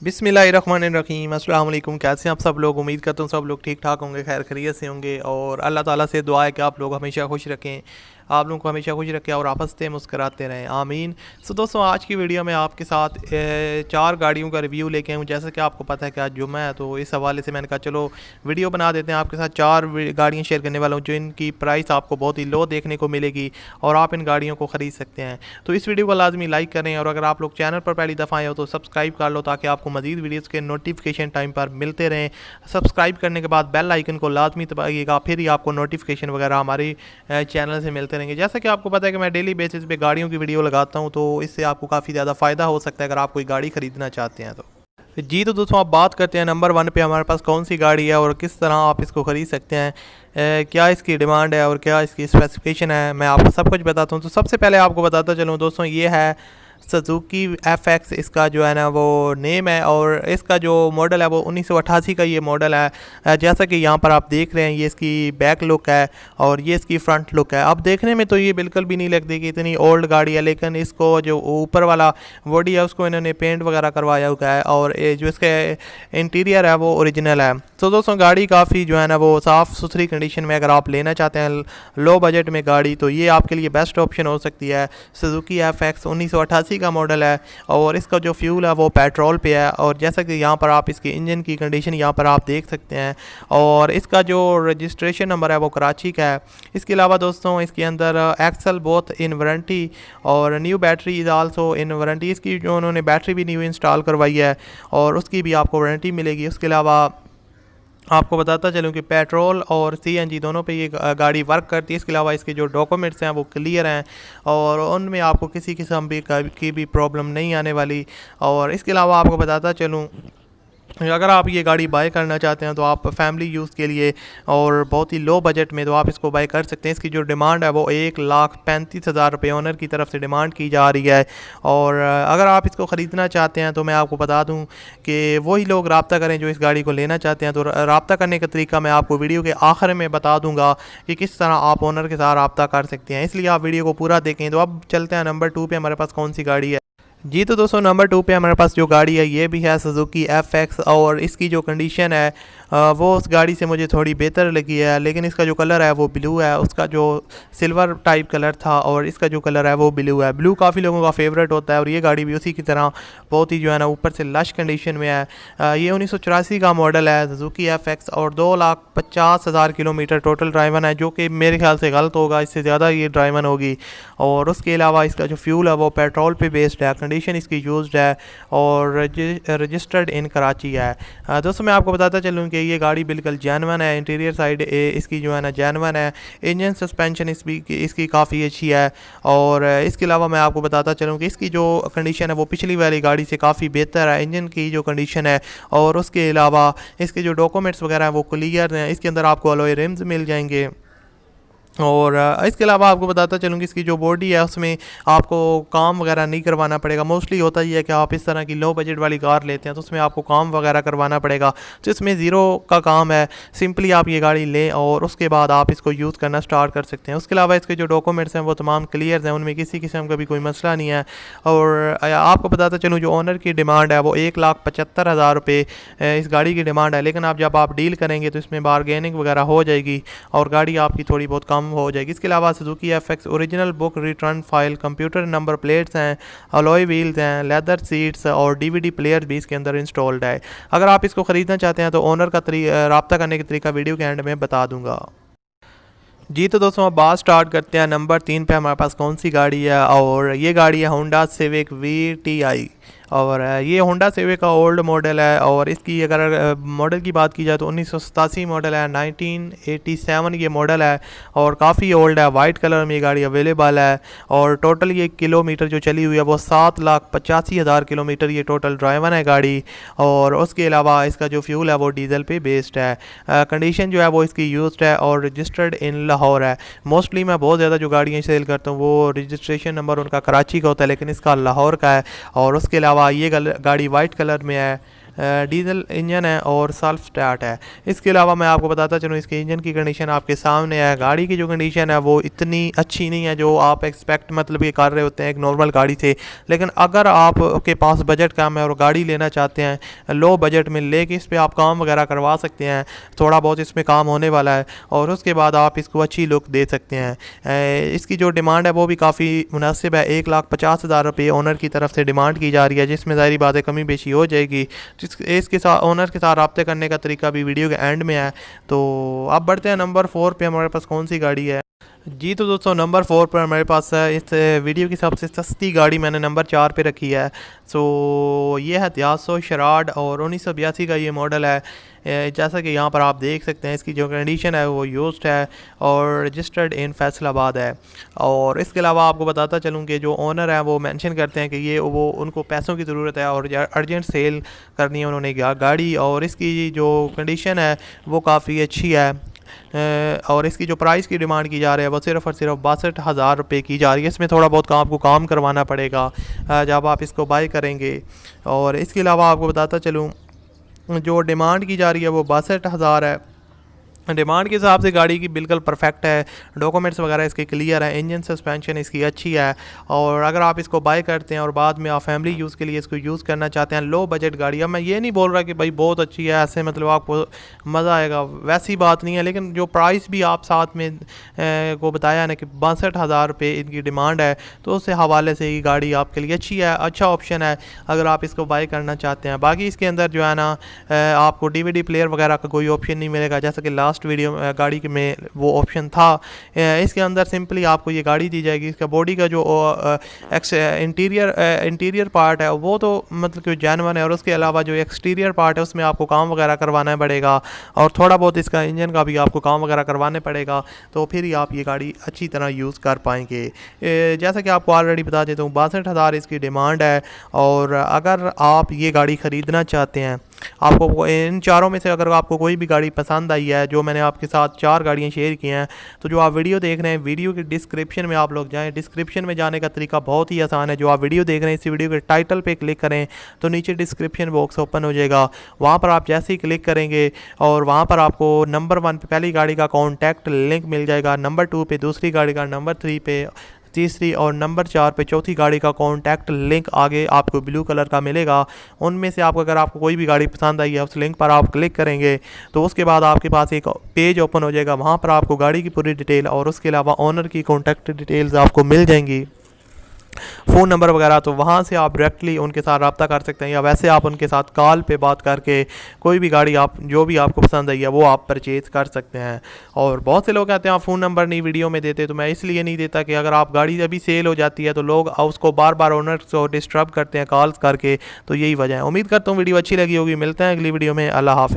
बिस्मिल्लाहिर्रहमानिर्रहीम। अस्सलाम वालेकुम। कैसे हैं आप सब लोग? उम्मीद करता हूँ सब लोग ठीक ठाक होंगे, खैर खैरियत से होंगे और अल्लाह ताला से दुआ है कि आप लोग हमेशा खुश रखें, आप लोगों को हमेशा खुश रखें और आप हंसते मुस्कराते रहें, आमीन। सो दोस्तों, आज की वीडियो में आपके साथ 4 गाड़ियों का रिव्यू लेके आऊँ। जैसा कि आपको पता है कि आज जुम्मा है, तो इस हवाले से मैंने कहा चलो वीडियो बना देते हैं। आपके साथ 4 गाड़ियाँ शेयर करने वाला हूँ जिनकी प्राइस आपको बहुत ही लो देखने को मिलेगी और आप इन गाड़ियों को ख़रीद सकते हैं। तो इस वीडियो को लाजमी लाइक करें और अगर आप लोग चैनल पर पहली दफ़ा आए हो तो सब्सक्राइब कर लो ताकि आपको मज़ीद वीडियोज़ के नोटिफिकेशन टाइम पर मिलते रहें। सब्सक्राइब करने के बाद बेल आइकन को लाजमी दबाइएगा, फिर ही आपको नोटिफिकेशन वगैरह हमारे चैनल से मिलते रहेंगे। जैसा कि आपको पता है कि मैं डेली बेसिस पे गाड़ियों की वीडियो लगाता हूं, तो इससे आपको काफ़ी ज़्यादा फ़ायदा हो सकता है अगर आप कोई गाड़ी ख़रीदना चाहते हैं तो। जी तो दोस्तों, आप बात करते हैं नंबर 1 पे हमारे पास कौन सी गाड़ी है और किस तरह आप इसको ख़रीद सकते हैं, क्या इसकी डिमांड है और क्या इसकी स्पेसिफिकेशन है, मैं आपको सब कुछ बताता हूँ। तो सबसे पहले आपको बताता चलूँ दोस्तों, ये है सुजुकी एफएक्स, इसका जो है ना वो नेम है और इसका जो मॉडल है वो 1988 का ये मॉडल है। जैसा कि यहाँ पर आप देख रहे हैं, ये इसकी बैक लुक है और ये इसकी फ्रंट लुक है। अब देखने में तो ये बिल्कुल भी नहीं लगती कि इतनी ओल्ड गाड़ी है, लेकिन इसको जो ऊपर वाला बॉडी है उसको इन्होंने पेंट वगैरह करवाया हुआ है और जो इसका इंटीरियर है वो ओरिजिनल है। तो दोस्तों, गाड़ी काफ़ी जो है ना वो साफ़ सुथरी कंडीशन में अगर आप लेना चाहते हैं लो बजट में गाड़ी, तो ये आपके लिए बेस्ट ऑप्शन हो सकती है। सुजुकी एफएक्स 1988 का मॉडल है और इसका जो फ्यूल है वो पेट्रोल पे है और जैसा कि यहाँ पर आप इसके इंजन की कंडीशन यहाँ पर आप देख सकते हैं और इसका जो रजिस्ट्रेशन नंबर है वो कराची का है। इसके अलावा दोस्तों, इसके अंदर एक्सल बोथ इन वारंटी और new battery is also in warranty. इसकी जो उन्होंने बैटरी भी न्यू इंस्टॉल करवाई है और उसकी भी आपको वारंटी मिलेगी। उसके अलावा आपको बताता चलूँ कि पेट्रोल और सीएनजी दोनों पे ये गाड़ी वर्क करती है। इसके अलावा इसके जो डॉक्यूमेंट्स हैं वो क्लियर हैं और उनमें आपको किसी किस्म की भी प्रॉब्लम नहीं आने वाली। और इसके अलावा आपको बताता चलूँ, अगर आप ये गाड़ी बाय करना चाहते हैं तो आप फैमिली यूज़ के लिए और बहुत ही लो बजट में तो आप इसको बाय कर सकते हैं। इसकी जो डिमांड है वो 1,35,000 रुपये ओनर की तरफ से डिमांड की जा रही है और अगर आप इसको ख़रीदना चाहते हैं तो मैं आपको बता दूं कि वही लोग रब्ता करें जो इस गाड़ी को लेना चाहते हैं। तो रब्ता करने का तरीका मैं आपको वीडियो के आखिर में बता दूँगा कि किस तरह आप ओनर के साथ रब्ता कर सकते हैं, इसलिए आप वीडियो को पूरा देखें। तो अब चलते हैं नंबर 2 पे हमारे पास कौन सी गाड़ी है। जी तो दोस्तों, नंबर 2 पे हमारे पास जो गाड़ी है ये भी है सुजुकी एफएक्स और इसकी जो कंडीशन है वो उस गाड़ी से मुझे थोड़ी बेहतर लगी है, लेकिन इसका जो कलर है वो ब्लू है। उसका जो सिल्वर टाइप कलर था और इसका जो कलर है वो ब्लू है। ब्लू काफ़ी लोगों का फेवरेट होता है और ये गाड़ी भी उसी की तरह बहुत ही जो है ना ऊपर से लश कंडीशन में है। ये 1984 का मॉडल है सुजुकी एफएक्स और 2,50,000 किलोमीटर टोटल ड्राइवन है, जो कि मेरे ख्याल से गलत होगा, इससे ज़्यादा ये ड्राइवन होगी। और उसके अलावा इसका जो फ्यूल है वो पेट्रोल पे बेस्ड है, कंडीशन इसकी यूज्ड है और रजिस्टर्ड इन कराची है। दोस्तों, मैं आपको बताता चलूँ कि ये गाड़ी बिल्कुल जेन्युइन है। इंटीरियर साइड इसकी जो है ना जेन्युइन है। इंजन सस्पेंशन इसकी काफ़ी अच्छी है और इसके अलावा मैं आपको बताता चलूँ कि इसकी जो कंडीशन है वो पिछली वाली गाड़ी से काफ़ी बेहतर है, इंजन की जो कंडीशन है। और उसके अलावा इसके जो डॉक्यूमेंट्स वगैरह हैं वो क्लियर हैं। इसके अंदर आपको अलॉय रिम्स मिल जाएंगे और इसके अलावा आपको बताता चलूँ कि इसकी जो बॉडी है उसमें आपको काम वगैरह नहीं करवाना पड़ेगा। मोस्टली होता ही है कि आप इस तरह की लो बजट वाली कार लेते हैं तो उसमें आपको काम वगैरह करवाना पड़ेगा, तो इसमें ज़ीरो का काम है। सिंपली आप ये गाड़ी लें और उसके बाद आप इसको यूज़ करना स्टार्ट कर सकते हैं। उसके अलावा इसके जो डॉक्यूमेंट्स हैं वो तमाम क्लियर हैं, उनमें किसी किस्म का भी कोई मसला नहीं है। और आपको बताता चलूँ जो ओनर की डिमांड है वो 1,75,000 रुपये इस गाड़ी की डिमांड है, लेकिन जब आप डील करेंगे तो इसमें बारगेनिंग वगैरह हो जाएगी और गाड़ी आपकी थोड़ी बहुत कम हो जाएगी। इसके अलावा Suzuki FX original book return file, computer number plates हैं, अलॉय व्हील्स हैं, लेदर सीट्स और डीवीडी प्लेयर भी इसके अंदर इंस्टॉल्ड है। अगर आप इसको ख़रीदना चाहते हैं तो ओनर का रब्ता करने का तरीका वीडियो के एंड में बता दूंगा। जी तो दोस्तों, अब बात स्टार्ट करते हैं। नंबर 3 पे हमारे पास कौन सी गाड़ी है और ये गाड़ी है होंडा सिविक VTI और ये होंडा सिविक का ओल्ड मॉडल है और इसकी अगर मॉडल की बात की जाए तो 1987 मॉडल है, 1987 ये मॉडल है और काफ़ी ओल्ड है। वाइट कलर में ये गाड़ी अवेलेबल है और टोटल ये किलोमीटर जो चली हुई है वो 7,85,000 किलोमीटर ये टोटल ड्राइवन है गाड़ी। और उसके अलावा इसका जो फ्यूल है वो डीजल पे बेस्ड है। कंडीशन जो है वो इसकी यूज्ड है और रजिस्टर्ड इन लाहौर है। मोस्टली मैं बहुत ज़्यादा जो गाड़ियाँ सेल करता हूँ वो रजिस्ट्रेशन नंबर उनका कराची का होता है, लेकिन इसका लाहौर का है। और उसके अलावा ये गाड़ी वाइट कलर में है डीजल इंजन है और सेल्फ स्टार्ट है। इसके अलावा मैं आपको बताता चलूँ इसके इंजन की कंडीशन आपके सामने है। गाड़ी की जो कंडीशन है वो इतनी अच्छी नहीं है जो आप एक्सपेक्ट मतलब ये कर रहे होते हैं एक नॉर्मल गाड़ी से, लेकिन अगर आपके पास बजट कम है और गाड़ी लेना चाहते हैं लो बजट में, लेके इस पर आप काम वगैरह करवा सकते हैं, थोड़ा बहुत इसमें काम होने वाला है और उसके बाद आप इसको अच्छी लुक दे सकते हैं। इसकी जो डिमांड है वो भी काफ़ी मुनासिब है, 1,50,000 रुपये ओनर की तरफ से डिमांड की जा रही है, जिसमें ज़ाहिर बात है कमी बेशी हो जाएगी। इसके साथ ओनर के साथ रब्ते करने का तरीका भी वीडियो के एंड में है। तो अब बढ़ते हैं नंबर 4 पे, हमारे पास कौन सी गाड़ी है जी। तो दोस्तों नंबर 4 पर हमारे पास है इस वीडियो की सबसे सस्ती गाड़ी मैंने नंबर 4 पे रखी है। सो ये है Daihatsu Charade और 1982 का ये मॉडल है। जैसा कि यहाँ पर आप देख सकते हैं इसकी जो कंडीशन है वो यूज्ड है और रजिस्टर्ड इन फैसलाबाद है। और इसके अलावा आपको बताता चलूँ कि जो ओनर है वो मेंशन करते हैं कि ये वो उनको पैसों की ज़रूरत है और अर्जेंट सेल करनी है उन्होंने गाड़ी, और इसकी जो कंडीशन है वो काफ़ी अच्छी है। और इसकी जो प्राइस की डिमांड की जा रही है वो सिर्फ़ और सिर्फ 62,000 रुपये की जा रही है। इसमें थोड़ा बहुत आपको काम करवाना पड़ेगा जब आप इसको बाय करेंगे। और इसके अलावा आपको बताता चलूँ जो डिमांड की जा रही है वो 62,000 है। डिमांड के हिसाब से गाड़ी की बिल्कुल परफेक्ट है, डॉक्यूमेंट्स वगैरह इसके क्लियर है, इंजन सस्पेंशन इसकी अच्छी है। और अगर आप इसको बाय करते हैं और बाद में आप फैमिली यूज़ के लिए इसको यूज़ करना चाहते हैं, लो बजट गाड़ी, अब मैं ये नहीं बोल रहा कि भाई बहुत अच्छी है ऐसे मतलब आपको मज़ा आएगा, वैसी बात नहीं है, लेकिन जो प्राइस भी आप साथ में को बताया ना कि 62,000 रुपये इनकी डिमांड है, तो उससे हवाले से ये गाड़ी आपके लिए अच्छी है, अच्छा ऑप्शन है अगर आप इसको बाय करना चाहते हैं। बाकी इसके अंदर जो है ना आपको DVD प्लेयर वगैरह का कोई ऑप्शन नहीं मिलेगा, जैसा कि लास्ट वीडियो गाड़ी में वो ऑप्शन था। इसके अंदर सिंपली आपको ये गाड़ी दी जाएगी। इसका बॉडी का जो इंटीरियर पार्ट है वो तो मतलब कि जेन्युइन है, और उसके अलावा जो एक्सटीरियर पार्ट है उसमें आपको काम वगैरह करवाना पड़ेगा और थोड़ा बहुत इसका इंजन का भी आपको काम वगैरह करवाने पड़ेगा, तो फिर ही आप ये गाड़ी अच्छी तरह यूज़ कर पाएंगे। जैसा कि आपको ऑलरेडी बता देता हूँ 62,000 इसकी डिमांड है। और अगर आप ये गाड़ी ख़रीदना चाहते हैं, आपको इन चारों में से अगर आपको कोई भी गाड़ी पसंद आई है, जो मैंने आपके साथ 4 गाड़ियाँ शेयर की हैं, तो जो आप वीडियो देख रहे हैं वीडियो के डिस्क्रिप्शन में आप लोग जाएं। डिस्क्रिप्शन में जाने का तरीका बहुत ही आसान है। जो आप वीडियो देख रहे हैं इस वीडियो के टाइटल पे क्लिक करें तो नीचे डिस्क्रिप्शन बॉक्स ओपन हो जाएगा। वहाँ पर आप जैसे ही क्लिक करेंगे और वहाँ पर आपको नंबर 1 पे पहली गाड़ी का कॉन्टैक्ट लिंक मिल जाएगा, नंबर 2 पे दूसरी गाड़ी का, नंबर 3 पे तीसरी और नंबर 4 पे चौथी गाड़ी का कॉन्टैक्ट लिंक आगे आपको ब्लू कलर का मिलेगा। उनमें से आपको अगर आपको कोई भी गाड़ी पसंद आई है उस लिंक पर आप क्लिक करेंगे तो उसके बाद आपके पास एक पेज ओपन हो जाएगा। वहाँ पर आपको गाड़ी की पूरी डिटेल और उसके अलावा ओनर की कॉन्टैक्ट डिटेल्स आपको मिल जाएंगी, फ़ोन नंबर वगैरह, तो वहाँ से आप डायरेक्टली उनके साथ रब्ता कर सकते हैं, या वैसे आप उनके साथ कॉल पे बात करके कोई भी गाड़ी आप जो भी आपको पसंद आई है वो आप परचेज़ कर सकते हैं। और बहुत से लोग कहते हैं आप फ़ोन नंबर नहीं वीडियो में देते, तो मैं इसलिए नहीं देता कि अगर आप गाड़ी अभी सेल हो जाती है तो लोग उसको बार बार ओनर को डिस्टर्ब करते हैं कॉल्स करके, तो यही वजह है। उम्मीद करता हूँ वीडियो अच्छी लगी होगी। मिलते हैं अगली वीडियो में। अल्लाह हाफ़िज़।